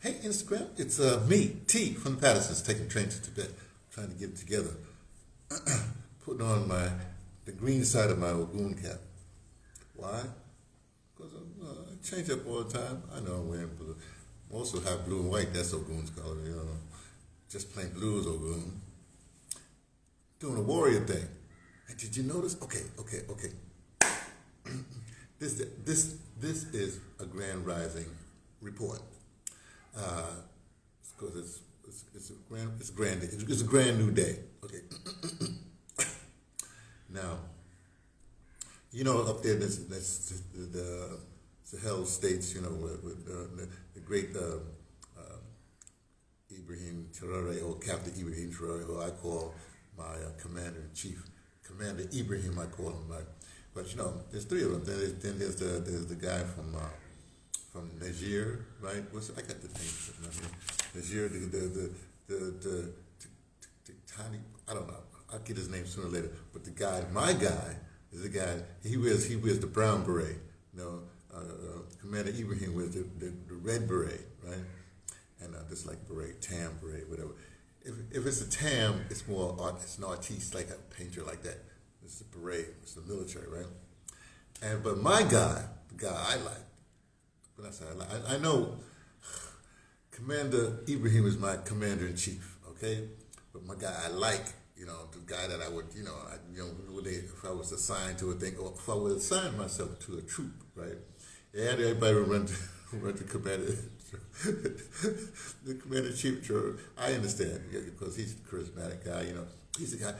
Hey, Instagram, it's me, T from the Pattersons, taking train to Tibet, trying to get it together. Putting on the green side of my Ogun cap. Why? Because I change up all the time. I know I'm wearing blue. I also have blue and white. That's Ogun's color, you know. Just plain blue is Ogun. Doing a warrior thing. And did you notice? Okay. This is a grand rising report. Because it's a grand new day. Okay. Now, you know, up there, that's the Sahel states, you know, with the great Ibrahim Traore, or Captain Ibrahim Traore, who I call my commander-in-chief. Commander Ibrahim, I call him. But, you know, there's three of them. Then there's the guy from Niger, right? I got the name. Niger, the tiny, I don't know. I'll get his name sooner or later. But my guy, is the guy, he wears the brown beret. You know, Commander Ibrahim wears the red beret, right? And just like beret, tam beret, whatever. If it's a tam, it's more art, it's an artiste, like a painter like that. It's the beret, it's the military, right? But my guy, the guy I like, when I say I know Commander Ibrahim is my commander-in-chief, okay? But my guy I like, you know, the guy that I would, if I was assigned to a thing, or if I would assign myself to a troop, right? And everybody would run to commander, the commander-in-chief. I understand, because he's a charismatic guy, you know. He's the guy.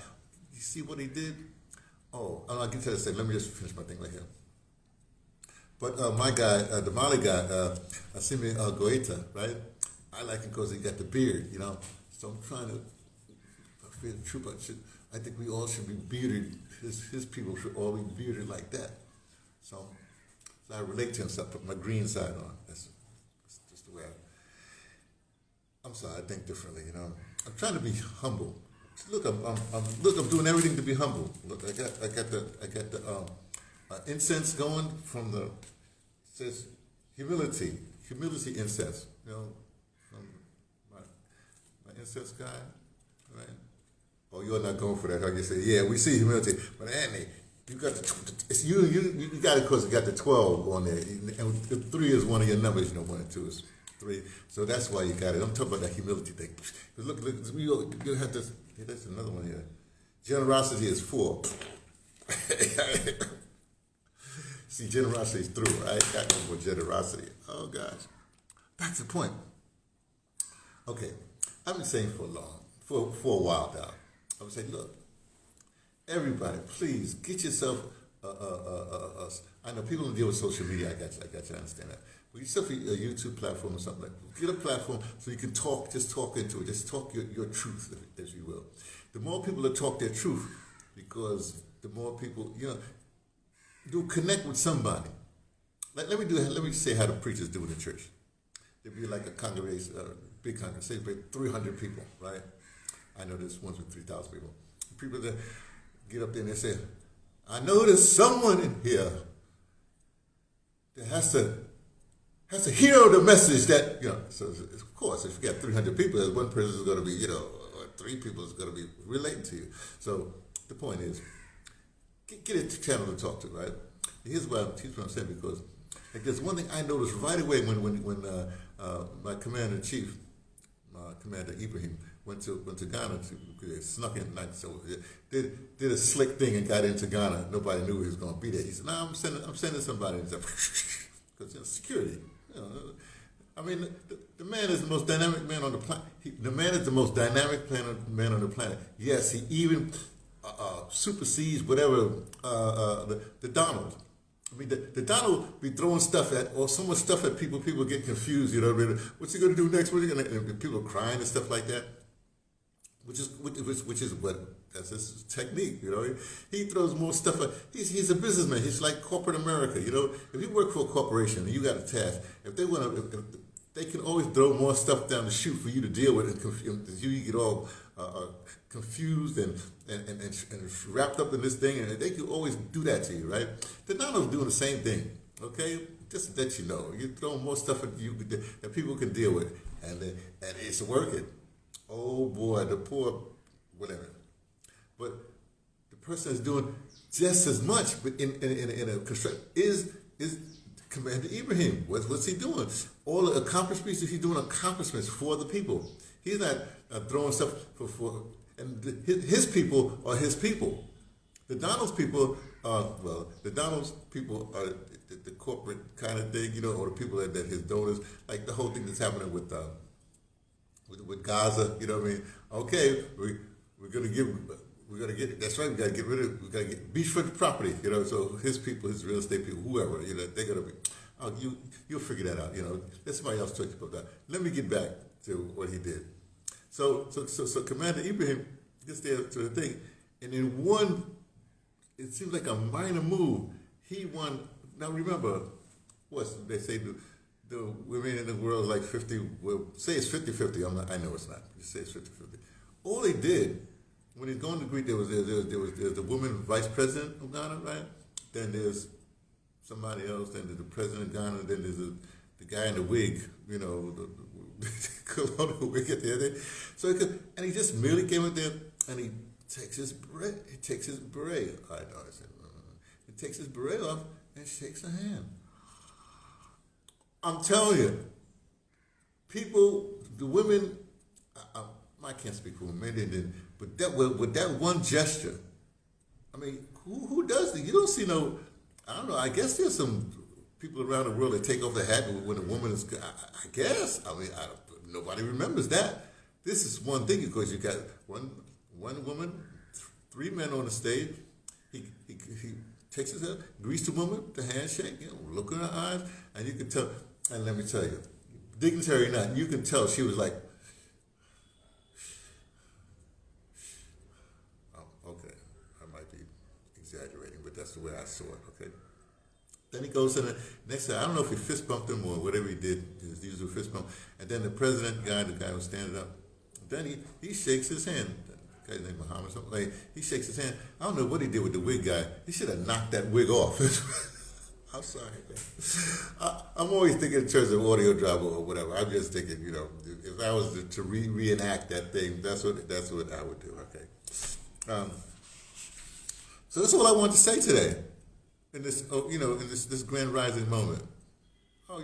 You see what he did? Oh, I can tell you, let me just finish my thing right here. But my guy, the Mali guy, Assimi Goita, right? I like him because he got the beard, you know. So I'm trying to, I feel the truth. I think we all should be bearded. His people should all be bearded like that. So I relate to him. So I put my green side on. That's just the way I'm sorry. I think differently, you know. I'm trying to be humble. Look, I'm doing everything to be humble. Look, I got the incense going from it says humility incense. You know, from my incense guy, right? Oh, you're not going for that. I just say, yeah, we see humility, but Andy, you got you got it because you got the 12 on there, and the 3 is one of your numbers. You know, 1 and 2 is 3, so that's why you got it. I'm talking about that humility thing. Look, you have this. That's another one here. Generosity is 4. See, generosity is through. I ain't got no more generosity. Oh, gosh. Back to the point. Okay. I've been saying for a while now. I was saying, look, everybody, please get yourself I know people don't deal with social media. I got you. I understand that. But yourself a YouTube platform or something like that. Get a platform so you can talk, just talk into it. Just talk your truth, as you will. The more people that talk their truth, because the more people, you know, do connect with somebody. Like, let me say how the preachers do in the church. There'd be like a congregation, big congregation, say 300 people, right? I know there's ones with 3,000 people. People that get up there and they say, I know there's someone in here that has to hear the message that, you know. So of course, if you got 300 people, there's one person is going to be, you know, or 3 people is going to be relating to you. So the point is, get a channel to talk to, right? Here's what I'm saying, because like, there's one thing I noticed right away when my commander-in-chief, Commander Ibrahim, went to Ghana, snuck in, like, so did a slick thing and got into Ghana. Nobody knew he was going to be there. He said, "No, I'm sending somebody." Because security. You know, I mean, the man is the most dynamic man on the planet. The man is the most dynamic man on the planet. Yes, he even supersedes whatever the Donald. I mean, the Donald be throwing stuff at, or so much stuff at people. People get confused. You know what I mean? What's he going to do next? What's he going to? People are crying and stuff like that. Which is what that's his technique. You know, he throws more stuff at. He's a businessman. He's like corporate America. You know, if you work for a corporation and you got a task, if they want to, they can always throw more stuff down the chute for you to deal with, and you get all confused and wrapped up in this thing, and they can always do that to you, right? The Donald's doing the same thing, okay? just to let you know, you throw more stuff at you that people can deal with, and it's working. Oh boy, the poor, whatever. But the person is doing just as much, but in a construct is Commander Ibrahim. What's he doing? All the accomplishments he's doing, accomplishments for the people. He's not throwing stuff and his people are his people. The Donald's people are the corporate kind of thing, or the people that his donors, like the whole thing that's happening with Gaza. You know what I mean? Okay, we're gonna get. That's right. We gotta get beachfront property. So his people, his real estate people, whoever, they're gonna be. Oh, you'll figure that out. Let somebody else talk about that. Let me get back to what he did. So Commander Ibrahim gets there to the thing, and in one, it seems like a minor move. He won. Now remember, they say the women in the world like 50. Well, say it's 50-50. I know it's not. Just say it's 50-50. All they did when he's going to greet, there was the woman vice president of Ghana, right? Then there's somebody else. Then there's the president of Ghana. Then there's the guy in the wig. The colonial wig at the end. So and he just merely came in there and he takes his beret. He takes his beret. I know. I said, he takes his beret off and shakes her hand. I'm telling you, people, the women. I can't speak for women, but with that one gesture, I mean, who does that? You don't see no. I don't know. I guess there's some people around the world that take off the hat when a woman is. I guess. I mean, nobody remembers that. This is one thing because you got one woman, 3 men on the stage. He takes his head, greets the woman, the handshake, look in her eyes, and you can tell. And let me tell you, dignitary or not, you can tell she was like, oh, okay, I might be exaggerating, but that's the way I saw it. Okay. Then he goes to the next thing. I don't know if he fist bumped him or whatever he did, his usual fist bump. And then the president guy, the guy was standing up. Then he shakes his hand. The guy's name Muhammad, something like. He shakes his hand. I don't know what he did with the wig guy. He should have knocked that wig off. I'm sorry, man. I'm always thinking in terms of audio drama or whatever. I'm just thinking, if I was to reenact that thing, that's what I would do. Okay. So that's all I wanted to say today. In this, in this grand rising moment. Oh,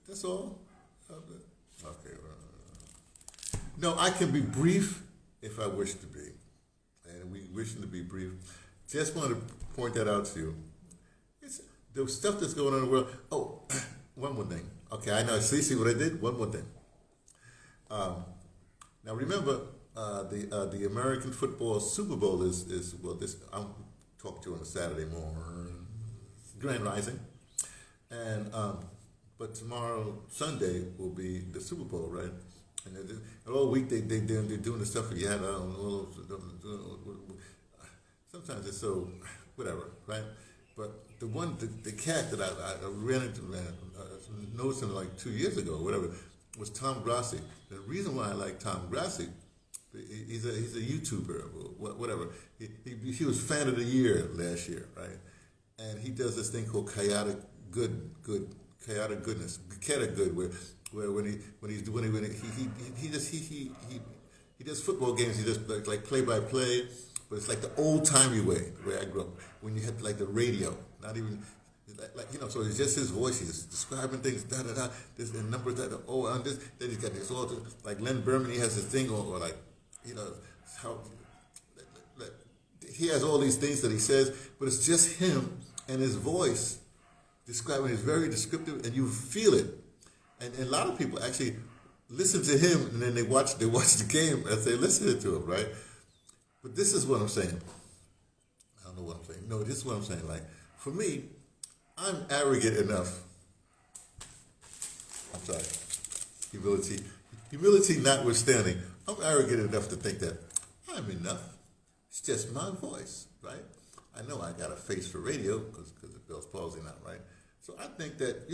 that's all? Okay. No, I can be brief if I wish to be. And we wishing to be brief. Just want to point that out to you. It's the stuff that's going on in the world. Oh, one more thing. Okay, I know. See what I did? One more thing. Now remember, the American football Super Bowl is this. I'm talking to you on a Saturday morning. Grand Rising, and but tomorrow Sunday will be the Super Bowl, right? And all week they're doing the stuff you had on. Sometimes it's so whatever, right? But the cat that I ran into, noticed him like 2 years ago, whatever, was Tom Grassi. The reason why I like Tom Grassi, he's a YouTuber, or whatever. He was fan of the year last year, right? And he does this thing called chaotic goodness, chaotic good, where when he does football games, he does like play by play, but it's like the old timey way, the way I grew up, when you had like the radio, not even so it's just his voice. He's describing things, da da da. There's the numbers that and this. Then he's got this all like Len Berman. He has this thing, or like how. He has all these things that he says, but it's just him and his voice describing. It's very descriptive, and you feel it. And a lot of people actually listen to him, and then they watch the game as they listen to him, right? But this is what I'm saying. I don't know what I'm saying. No, this is what I'm saying. Like, for me, I'm arrogant enough. I'm sorry. Humility notwithstanding, I'm arrogant enough to think that I'm enough. It's just my voice, right? I know I got a face for radio because of Bell's palsy now, right? So I think that,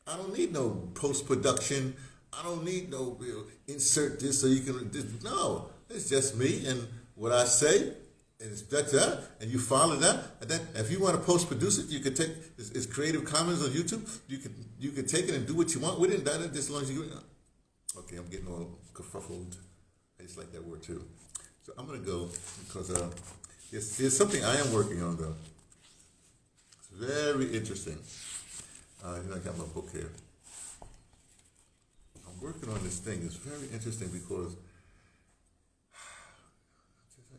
I don't need no post-production. I don't need no insert this so you can, no, it's just me and what I say, and that's that, and you follow that, and then if you want to post-produce it, you can take it's Creative Commons on YouTube. You can take it and do what you want with it. That just as long as you. Okay, I'm getting all kerfuffled. I just like that word too. So I'm gonna go because there's something I am working on though. It's very interesting. I got my book here. I'm working on this thing. It's very interesting because.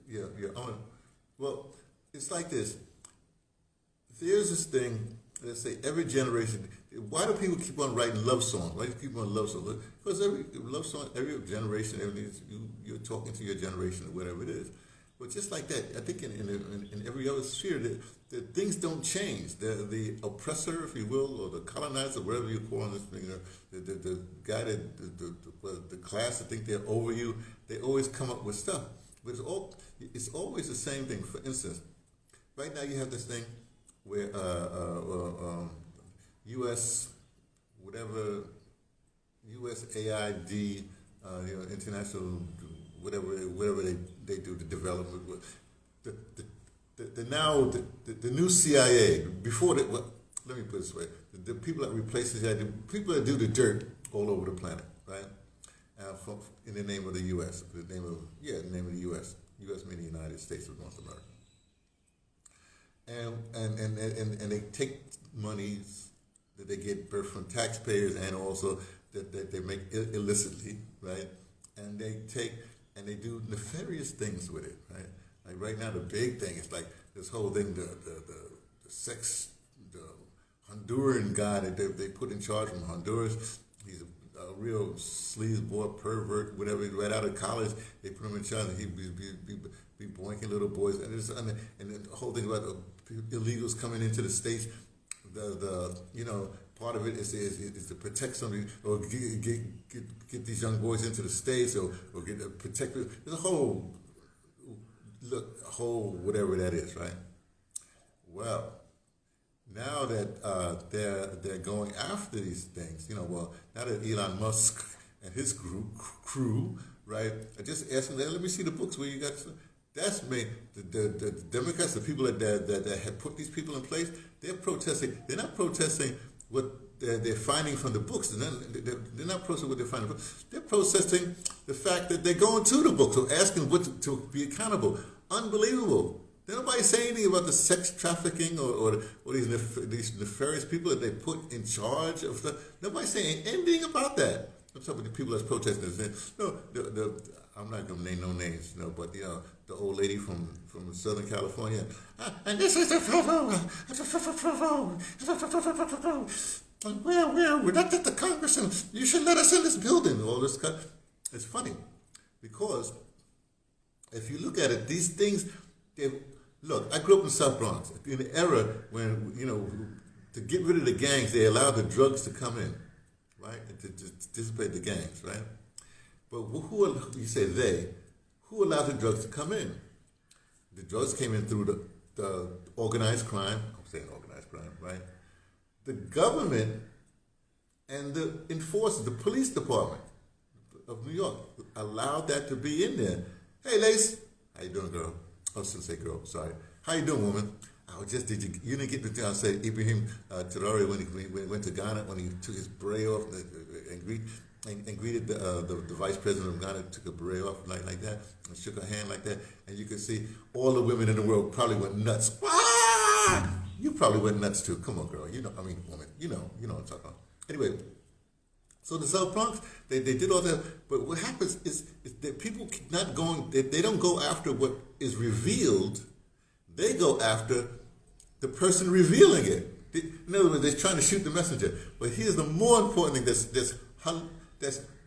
Yeah. Well, it's like this. There's this thing, let's say every generation, why do people keep on writing love songs? Why do people keep on love songs? Because every love song, every generation, you're talking to your generation or whatever it is. But just like that, I think in every other sphere, the things don't change. The oppressor, if you will, or the colonizer, whatever you call this thing, the guy the class that think they're over you, they always come up with stuff. But it's always the same thing. For instance, right now you have this thing where U.S. USAID, international whatever they do the development. The new CIA. Before that, well, let me put it this way: the people that replace the CIA, the people that do the dirt all over the planet, right? In the name of the U.S., the name of the U.S. U.S. meaning the United States of North America, and they take monies that they get both from taxpayers and also that they make illicitly, right? And they take and they do nefarious things with it, right? Like right now, the big thing is like this whole thing, the Honduran guy that they put in charge from Honduras. He's a real sleazeboy, pervert, whatever. Right out of college, they put him in charge, and he'd be boinking little boys. And the whole thing about illegals coming into the states, part of it is to protect somebody or get these young boys into the states or protect. There's a whole whatever that is, right? Well, now that they're going after these things, now that Elon Musk and his crew, right? I just asked them, let me see the books where you got. That's me. The Democrats, the people that have put these people in place, they're protesting. They're not protesting what they're finding from the books. They're not protesting what they're finding. They're protesting the fact that they're going to the books or asking to be accountable. Unbelievable. Did nobody say anything about the sex trafficking or these nefarious people that they put in charge of stuff? Nobody saying anything about that. I'm talking about the people that's protesting. No, I'm not going to name no names, but the old lady from Southern California. And this is we're not at the Congress, and you should let us in this building. All this stuff. It's funny because if you look at it, these things. Look, I grew up in South Bronx in the era when to get rid of the gangs, they allowed the drugs to come in, right, and to dissipate the gangs, right. But you say they? Who allowed the drugs to come in? The drugs came in through the organized crime. I'm saying organized crime, right? The government and the enforcers, the police department of New York, allowed that to be in there. Hey, Lace, how you doing, girl? I was going to say girl, sorry. How you doing, woman? You didn't get the thing I said, Ibrahim Traore when he went to Ghana, when he took his beret off and greeted the vice president of Ghana, took a beret off like that, and shook her hand like that, and you could see all the women in the world probably went nuts. Ah! You probably went nuts too. Come on, girl. Woman. You know what I'm talking about. Anyway, so the South Bronx, they did all that, but what happens is that people keep not going. They don't go after what is revealed. They go after the person revealing it. In other words, they're trying to shoot the messenger. But here's the more important thing. That's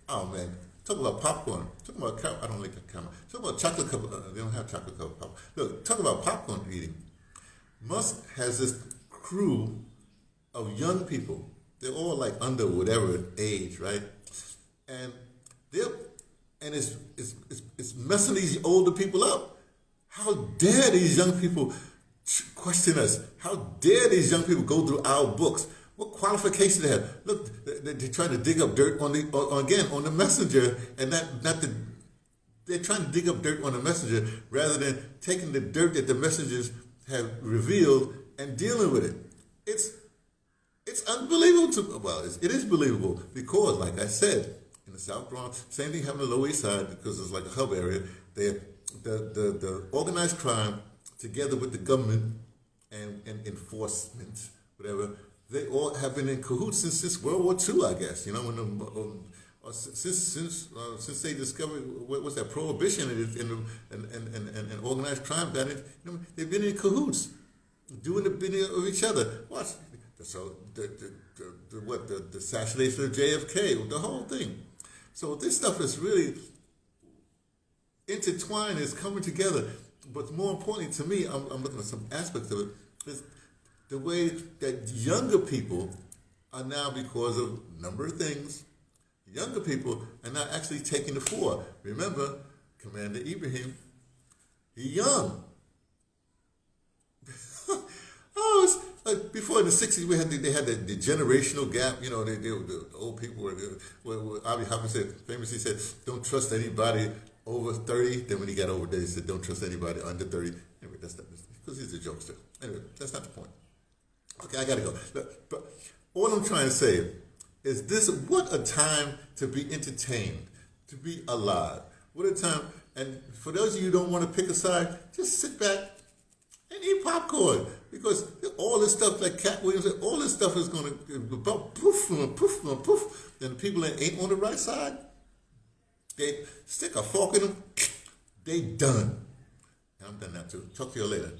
oh man, talk about popcorn. Talk about I don't like that camera. Talk about chocolate cup. They don't have chocolate cup popcorn. Look, talk about popcorn eating. Musk has this crew of young people. They're all like under whatever age, right? And it's messing these older people up. How dare these young people question us? How dare these young people go through our books? What qualifications they have? Look, they're trying to dig up dirt on the messenger, and not the they're trying to dig up dirt on the messenger rather than taking the dirt that the messengers have revealed and dealing with it. It's unbelievable to, well, it is believable because, like I said, in the South Bronx, same thing happened on the Lower East Side because it's like a hub area. The organized crime, together with the government and enforcement, whatever, they all have been in cahoots since World War II, I guess. You know, when since they discovered what was that prohibition and organized crime, that you know, they've been in cahoots, doing the bidding of each other. Watch, so the assassination of JFK, the whole thing. So this stuff is really intertwined, is coming together. But more importantly to me, I'm looking at some aspects of it, is the way that younger people are now, because of a number of things, younger people are now actually taking the fore. Remember, Commander Ibrahim, he's young. Oh, it's like before in the 60s, they had the generational gap. You know, the old people were Avi Hoffman famously said, don't trust anybody over 30. Then when he got over there, he said, don't trust anybody under 30. Anyway, that's not, because he's a jokester. Anyway, that's not the point. Okay, I gotta go. But all I'm trying to say is this: what a time to be entertained, to be alive. What a time! And for those of you who don't want to pick a side, just sit back and eat popcorn, because all this stuff, like Cat Williams said, all this stuff is going to poof and poof and poof. And the people that ain't on the right side, they stick a fork in them, they done. And I'm done now too. Talk to you later.